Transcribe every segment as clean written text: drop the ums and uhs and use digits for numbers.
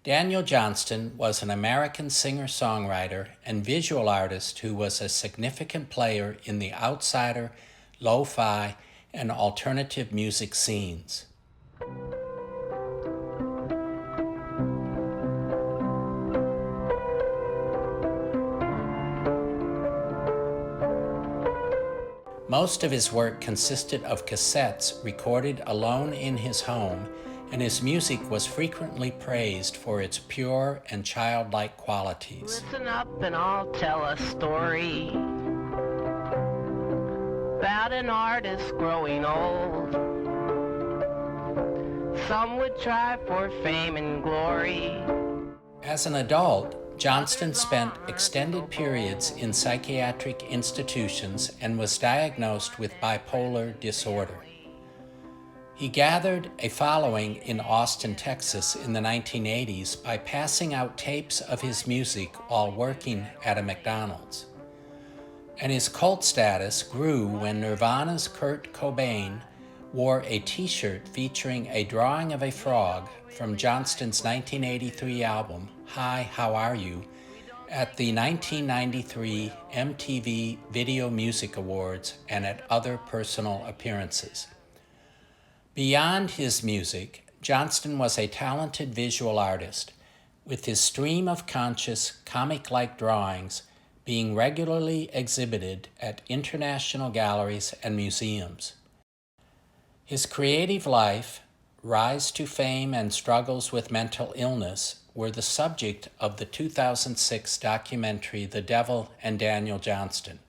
Daniel Johnston was an American singer-songwriter and visual artist who was a significant player in the outsider, lo-fi, and alternative music scenes. Most of his work consisted of cassettes recorded alone in his home, and his music was frequently praised for its pure and childlike qualities. Listen up and I'll tell a story about an artist growing old. Some would try for fame and glory. As an adult, Johnston spent extended periods in psychiatric institutions and was diagnosed with bipolar disorder. He gathered a following in Austin, Texas in the 1980s by passing out tapes of his music while working at a McDonald's. And his cult status grew when Nirvana's Kurt Cobain wore a t-shirt featuring a drawing of a frog from Johnston's 1983 album, Hi, How Are You?, at the 1993 MTV Video Music Awards and at other personal appearances. Beyond his music, Johnston was a talented visual artist, with his stream of conscious, comic-like drawings being regularly exhibited at international galleries and museums. His creative life, rise to fame, and struggles with mental illness were the subject of the 2006 documentary The Devil and Daniel Johnston.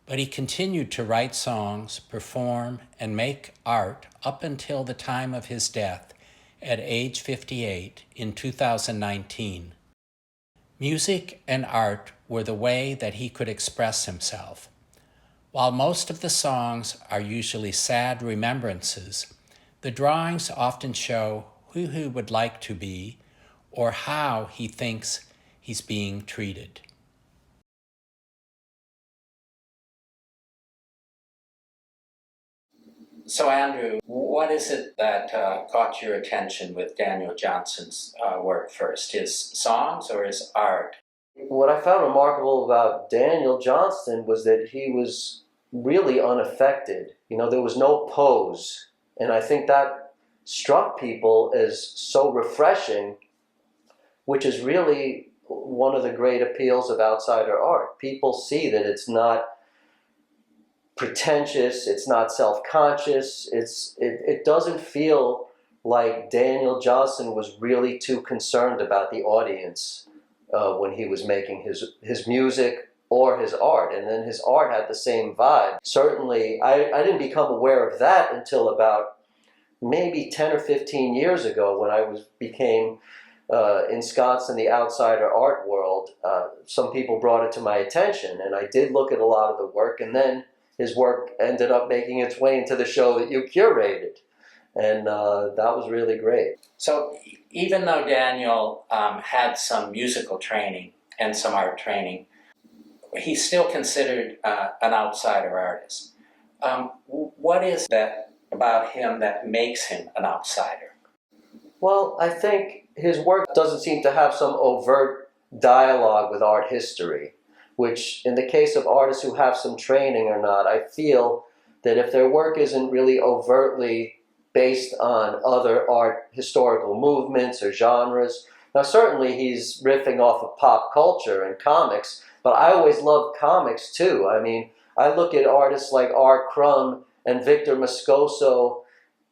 But he continued to write songs, perform, and make art up until the time of his death at age 58 in 2019. Music and art were the way that he could express himself. While most of the songs are usually sad remembrances, the drawings often show who he would like to be or how he thinks he's being treated. So Andrew, what is it that caught your attention with Daniel Johnston's work first? His songs or his art? What I found remarkable about Daniel Johnston was that he was really unaffected. There was no pose. And I think that struck people as so refreshing, which is really one of the great appeals of outsider art. People see that it's not pretentious, it's not self-conscious, it doesn't feel like Daniel Johnston was really too concerned about the audience when he was making his music or his art. And then his art had the same vibe. Certainly, I didn't become aware of that until about maybe 10 or 15 years ago when I became ensconced in the outsider art world. Some people brought it to my attention, and I did look at a lot of the work, and then his work ended up making its way into the show that you curated. And that was really great. So even though Daniel had some musical training and some art training, he's still considered an outsider artist. What is that about him that makes him an outsider? Well, I think his work doesn't seem to have some overt dialogue with art history, which in the case of artists who have some training or not, I feel that if their work isn't really overtly based on other art historical movements or genres, now certainly he's riffing off of pop culture and comics, but I always loved comics too. I mean, I look at artists like R. Crumb and Victor Moscoso,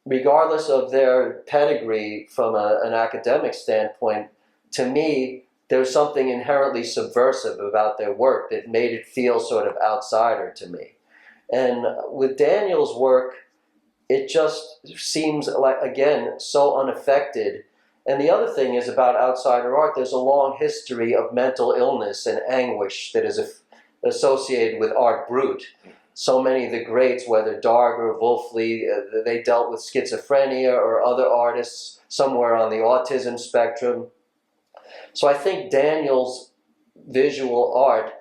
regardless of their pedigree from an academic standpoint, to me, there's something inherently subversive about their work that made it feel sort of outsider to me. And with Daniel's work, it just seems like, again, so unaffected. And the other thing is about outsider art, there's a long history of mental illness and anguish that is associated with art brut. So many of the greats, whether Darger, Wolfley, they dealt with schizophrenia, or other artists somewhere on the autism spectrum. So I think Daniel's visual art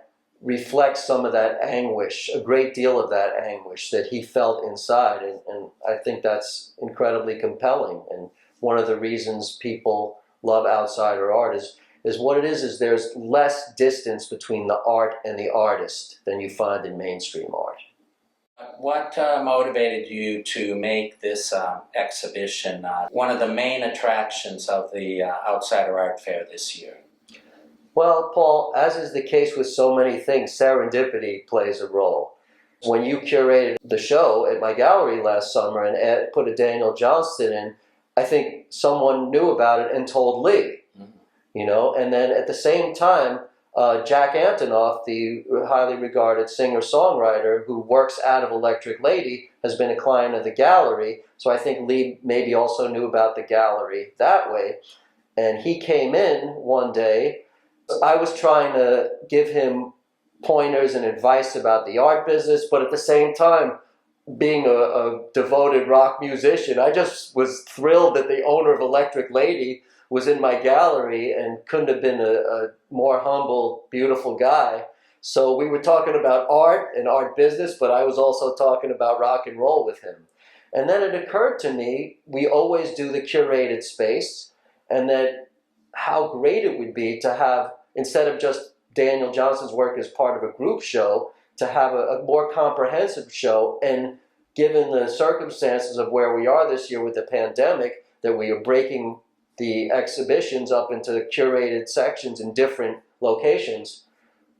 reflects some of that anguish, a great deal of that anguish that he felt inside. And I think that's incredibly compelling, and one of the reasons people love outsider art is what it is there's less distance between the art and the artist than you find in mainstream art. What motivated you to make this exhibition one of the main attractions of the Outsider Art Fair this year? Well, Paul, as is the case with so many things, serendipity plays a role. When you curated the show at my gallery last summer and put a Daniel Johnston in, I think someone knew about it and told Lee. You know, and then at the same time, Jack Antonoff, the highly regarded singer-songwriter who works out of Electric Lady, has been a client of the gallery. So I think Lee maybe also knew about the gallery that way. And he came in one day. I was trying to give him pointers and advice about the art business, but at the same time, being a devoted rock musician, I just was thrilled that the owner of Electric Lady was in my gallery and couldn't have been a more humble, beautiful guy. So we were talking about art and art business, but I was also talking about rock and roll with him. And then it occurred to me, we always do the curated space, and that how great it would be to have, instead of just Daniel Johnston's work as part of a group show, to have a more comprehensive show. And given the circumstances of where we are this year with the pandemic, that we are breaking the exhibitions up into curated sections in different locations,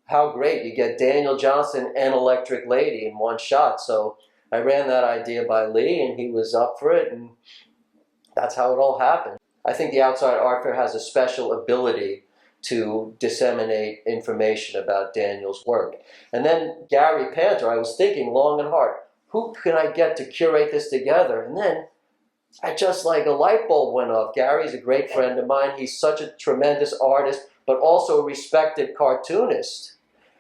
how great. You get Daniel Johnston and Electric Lady in one shot. So I ran that idea by Lee, and he was up for it, and that's how it all happened. I think the Outside Art Fair has a special ability to disseminate information about Daniel's work. And then Gary Panter, I was thinking long and hard, who can I get to curate this together? And then I just like a light bulb went off. Gary's a great friend of mine. He's such a tremendous artist, but also a respected cartoonist.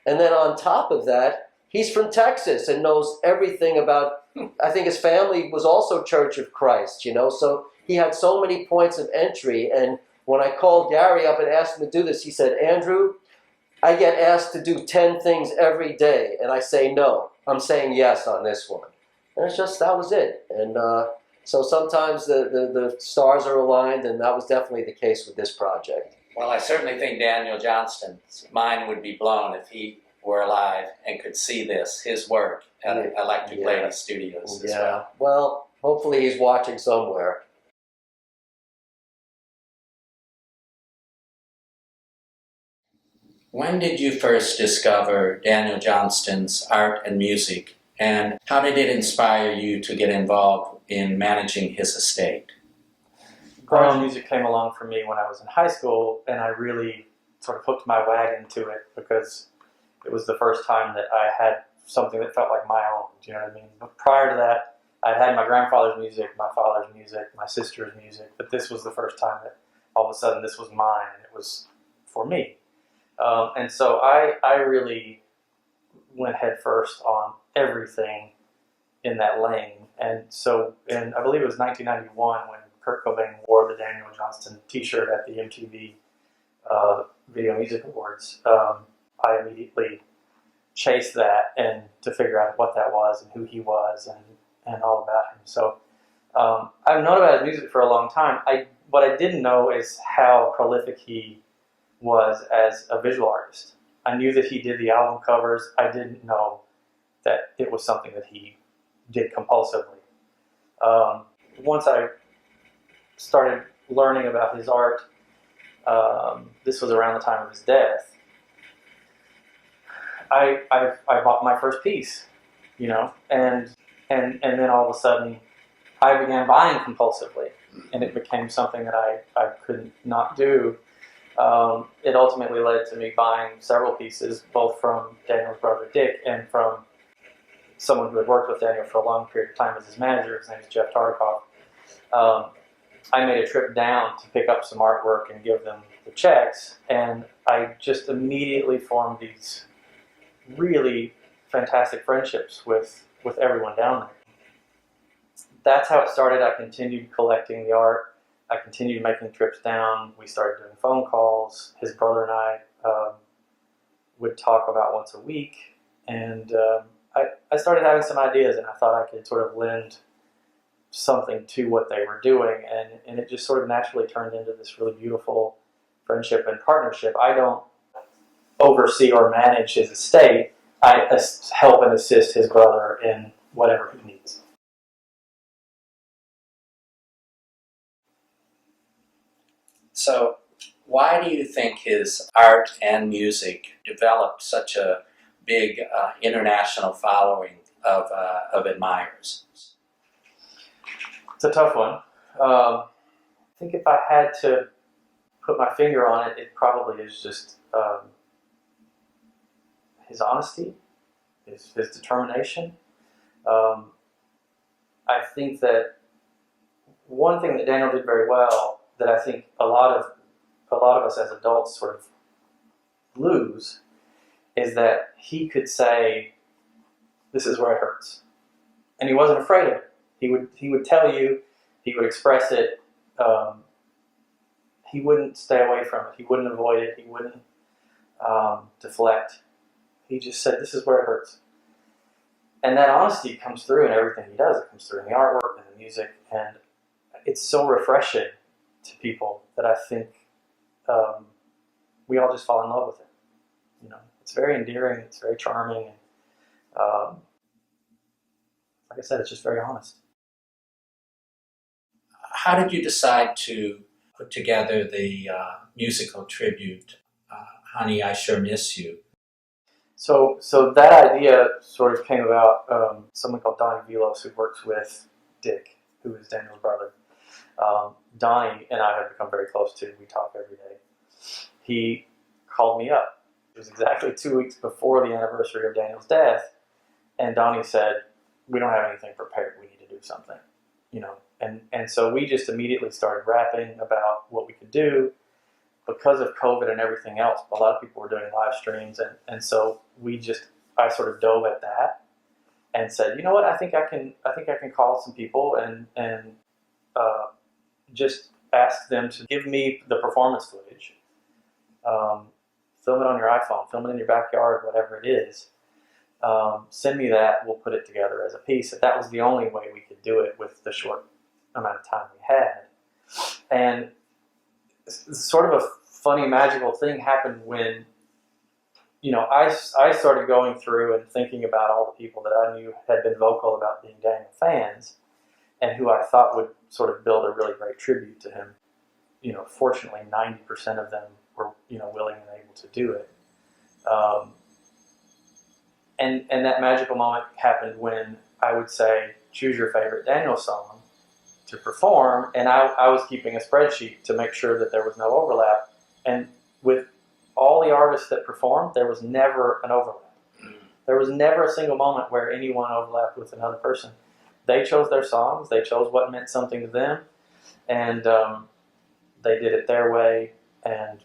And then on top of that, he's from Texas and knows everything about, I think his family was also Church of Christ, you know, so he had so many points of entry. And when I called Gary up and asked him to do this, he said, Andrew, I get asked to do 10 things every day, and I say no. I'm saying yes on this one. And it's just, that was it. And so sometimes the stars are aligned, and that was definitely the case with this project. Well, I certainly think Daniel Johnston's mind would be blown if he were alive and could see this, his work, at Electric Lady Studios as well. Well, hopefully he's watching somewhere. When did you first discover Daniel Johnston's art and music, and how did it inspire you to get involved in managing his estate? Grunge music came along for me when I was in high school, and I really sort of hooked my wagon to it because it was the first time that I had something that felt like my own, do you know what I mean? But prior to that, I'd had my grandfather's music, my father's music, my sister's music, but this was the first time that all of a sudden this was mine, and it was for me. And so I really went head first on everything in that lane. And so I believe it was 1991 when Kurt Cobain wore the Daniel Johnston t-shirt at the MTV Video Music Awards. I immediately chased that and to figure out what that was and who he was and all about him. So I've known about his music for a long time. What I didn't know is how prolific he was as a visual artist. I knew that he did the album covers. I didn't know that it was something that he did compulsively. Once I started learning about his art, this was around the time of his death, I bought my first piece, you know, and then all of a sudden I began buying compulsively, and it became something that I couldn't not do. It ultimately led to me buying several pieces, both from Daniel's brother Dick and from someone who had worked with Daniel for a long period of time as his manager. His name is Jeff Tartikoff. I made a trip down to pick up some artwork and give them the checks, and I just immediately formed these really fantastic friendships with everyone down there. That's how it started. I continued collecting the art. I continued making trips down. We started doing phone calls. His brother and I would talk about once a week, and I started having some ideas, and I thought I could sort of lend something to what they were doing, and it just sort of naturally turned into this really beautiful friendship and partnership. I don't oversee or manage his estate. I help and assist his brother in whatever he needs. So, why do you think his art and music developed such a big international following of admirers? It's a tough one. I think if I had to put my finger on it, it probably is just his honesty, his determination. I think that one thing that Daniel did very well, that I think a lot of us as adults sort of lose, is that he could say, "This is where it hurts," and he wasn't afraid of it. He would tell you, he would express it. He wouldn't stay away from it. He wouldn't avoid it. He wouldn't deflect. He just said, "This is where it hurts," and that honesty comes through in everything he does. It comes through in the artwork and the music, and it's so refreshing to people that I think we all just fall in love with it. You know, it's very endearing. It's very charming, and like I said, it's just very honest. How did you decide to put together the musical tribute, Honey, I Sure Miss You? So that idea sort of came about, someone called Donnie Velos, who works with Dick, who is Daniel's brother. Donnie and I have become very close too. We talk every day. He called me up. It was exactly 2 weeks before the anniversary of Daniel's death, and Donnie said, "We don't have anything prepared. We need to do something." You know, and so we just immediately started rapping about what we could do. Because of COVID and everything else, a lot of people were doing live streams, and so I sort of dove at that and said, you know what, I think I can call some people and just ask them to give me the performance footage, film it on your iPhone, film it in your backyard, whatever it is. Send me that, we'll put it together as a piece. That was the only way we could do it with the short amount of time we had. And sort of a funny, magical thing happened when, you know, I started going through and thinking about all the people that I knew had been vocal about being Daniel fans and who I thought would sort of build a really great tribute to him. You know, fortunately, 90% of them were, you know, willing and able to do it. And that magical moment happened when I would say, choose your favorite Daniel song to perform, and I was keeping a spreadsheet to make sure that there was no overlap. And with all the artists that performed, there was never an overlap. There was never a single moment where anyone overlapped with another person. They chose their songs, they chose what meant something to them, and they did it their way, and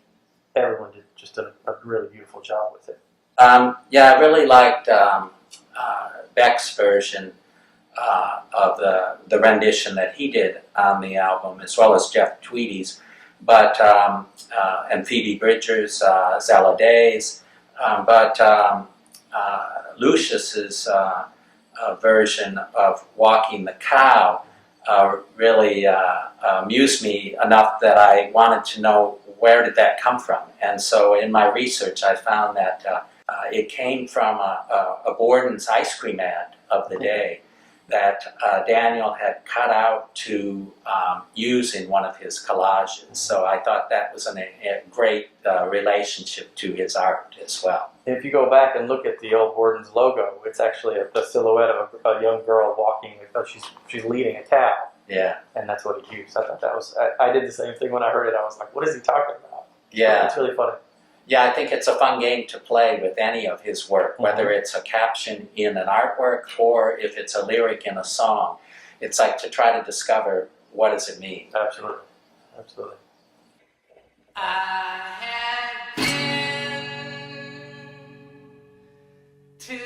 everyone did just a really beautiful job with it. Yeah, I really liked Beck's version of the rendition that he did on the album, as well as Jeff Tweedy's, but and Phoebe Bridgers, Zella Days, but Lucius's version of Walking the Cow really amused me enough that I wanted to know where did that come from. And so in my research, I found that it came from a Borden's ice cream ad of the day that Daniel had cut out to use in one of his collages. So I thought that was a great relationship to his art as well. If you go back and look at the old Borden's logo, it's actually a silhouette of a young girl walking. She's leading a cow. Yeah. And that's what he used. I thought that was. I did the same thing when I heard it. I was like, "What is he talking about?" Yeah. It's really funny. Yeah, I think it's a fun game to play with any of his work, whether it's a caption in an artwork or if it's a lyric in a song. It's like to try to discover what does it mean. Absolutely. Absolutely. I have been to